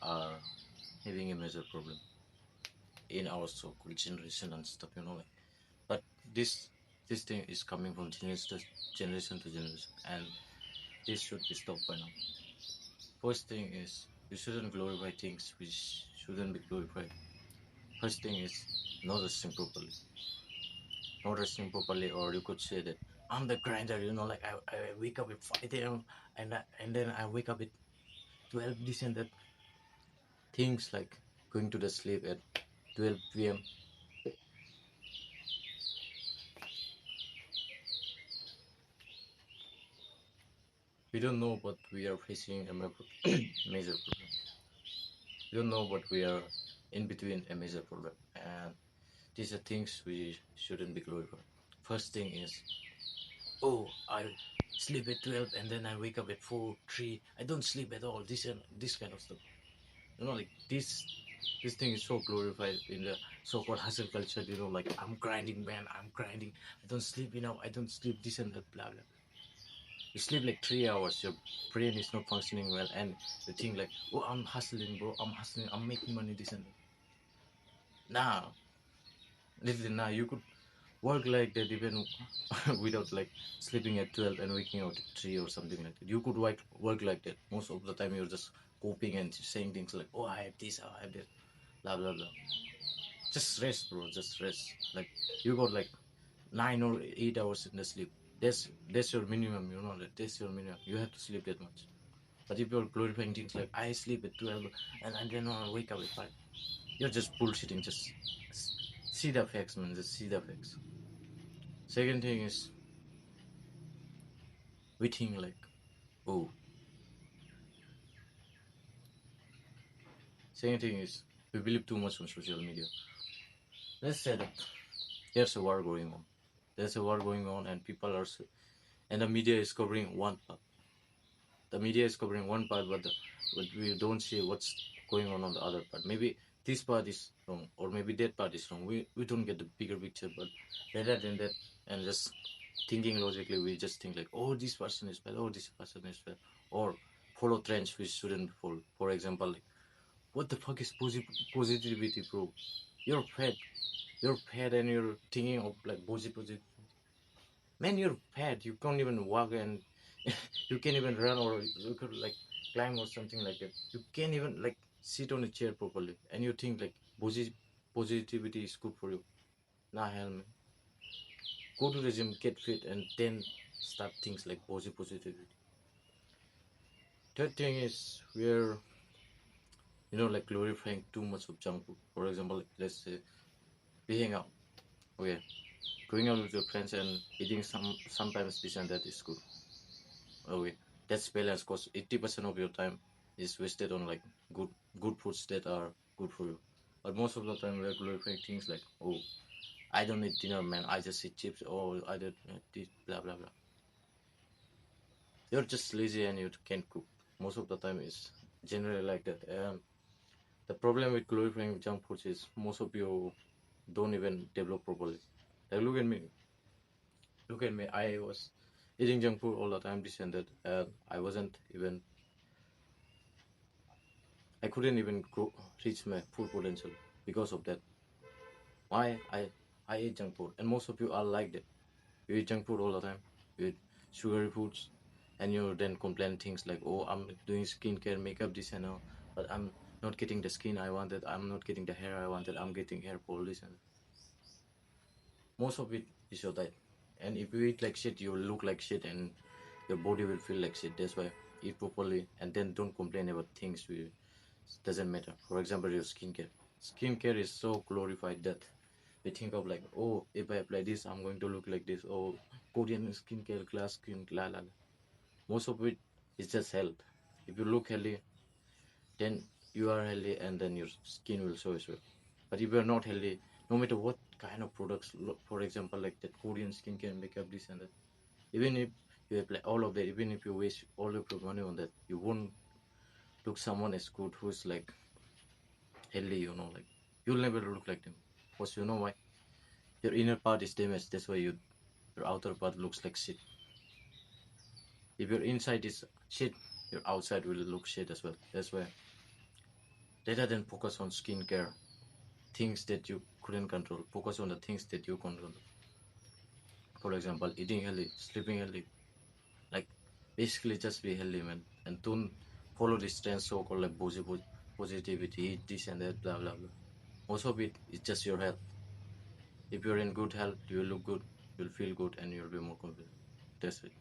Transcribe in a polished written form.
are having a major problem in our so-called generation and stuff, like. But this thing is coming from generation to generation, and this should be stopped by now. First thing is you shouldn't glorify things which shouldn't be glorified. First thing is not resting properly. Not resting properly, or you could say that I'm the grinder, like I wake up at 5 a.m. and then I wake up at 12 this and that. Things like going to the sleep at 12 p.m. We don't know, but we are facing a major problem. We don't know, but we are in between a major problem, and these are things we shouldn't be glorified. First thing is, oh, I sleep at 12 and then I wake up at 4, 3. I don't sleep at all. This and this kind of stuff. Like this thing is so glorified in the so-called hustle culture. Like I'm grinding, man. I'm grinding. I don't sleep enough. I don't sleep this and that. Blah blah blah. You sleep like 3 hours. Your brain is not functioning well, and you think like, oh, I'm hustling, bro. I'm hustling. I'm making money. This and that. Now, literally, now you could work like that even without like sleeping at 12 and waking out at 3 or something like that. You could work like that. Most of the time you're just coping and saying things like, oh, I have this, I have that, blah blah blah. Just rest, bro. Just rest. Like you got like 9 or 8 hours in the sleep. That's your minimum. That's your minimum. You have to sleep that much. But if you're glorifying things like I sleep at 12 and I then wake up at 5, you're just bullshitting. Just see the facts, man. Just see the facts. Second thing is we think like, oh, second thing is we believe too much on social media. Let's say that there's a war going on. There's a war going on, and people are, and the media is covering one part. The media is covering one part, but we don't see what's going on the other part. Maybe this part is wrong, or maybe that part is wrong. We don't get the bigger picture, but rather than that, and just thinking logically, we just think like, oh, this person is bad, oh, this person is bad, or follow trends which shouldn't follow. For example, like, what the fuck is positivity, bro? You're fat. You're fat and you're thinking of like positivity. Man, you're fat. You can't even walk and you can't even run, or you could like climb or something like that. You can't even like sit on a chair properly. And you think like positivity is good for you. Nah, hell, man. Go to the gym, get fit, and then start things like positivity. Third thing is we're like glorifying too much of junk food. For example, like, let's say we hang out. Okay, going out with your friends and eating sometimes this and that is good. Okay, that's balance because 80% of your time is wasted on like good foods that are good for you. But most of the time we are glorifying things like, oh, I don't eat dinner, man. I just eat chips, or I don't eat blah blah blah. You're just lazy and you can't cook. Most of the time is generally like that. The problem with glorifying junk foods is most of you don't even develop properly. Like look at me. Look at me. I was eating junk food all the time, this and that, and I couldn't even reach my full potential because of that. Why I eat junk food, and most of you are like that. You eat junk food all the time. You eat sugary foods, and you then complain things like, "Oh, I'm doing skincare, makeup, this and all, but I'm not getting the skin I wanted. I'm not getting the hair I wanted. I'm getting hair fall, this and that." Most of it is your diet. And if you eat like shit, you will look like shit, and your body will feel like shit. That's why eat properly, and then don't complain about things we doesn't matter. For example, your skincare. Skincare is so glorified that we think of like, oh, if I apply this, I'm going to look like this. Oh, Korean skincare, glass skin, la la la. Most of it is just health. If you look healthy, then you are healthy, and then your skin will show as well. But if you are not healthy, no matter what kind of products, for example, like that Korean skincare, makeup, this and that, even if you apply all of that, even if you waste all of your money on that, you won't look someone as good who's like healthy, like you'll never look like them. Because you know why? Your inner part is damaged. That's why your outer part looks like shit. If your inside is shit, your outside will look shit as well. That's why rather than focus on skincare, things that you couldn't control. Focus on the things that you control. For example, eating healthy, sleeping healthy. Like basically just be healthy, man, and don't follow this trend so called like positivity, this and that, blah blah blah. Most of it is just your health. If you're in good health, you will look good, you'll feel good, and you'll be more confident. That's it.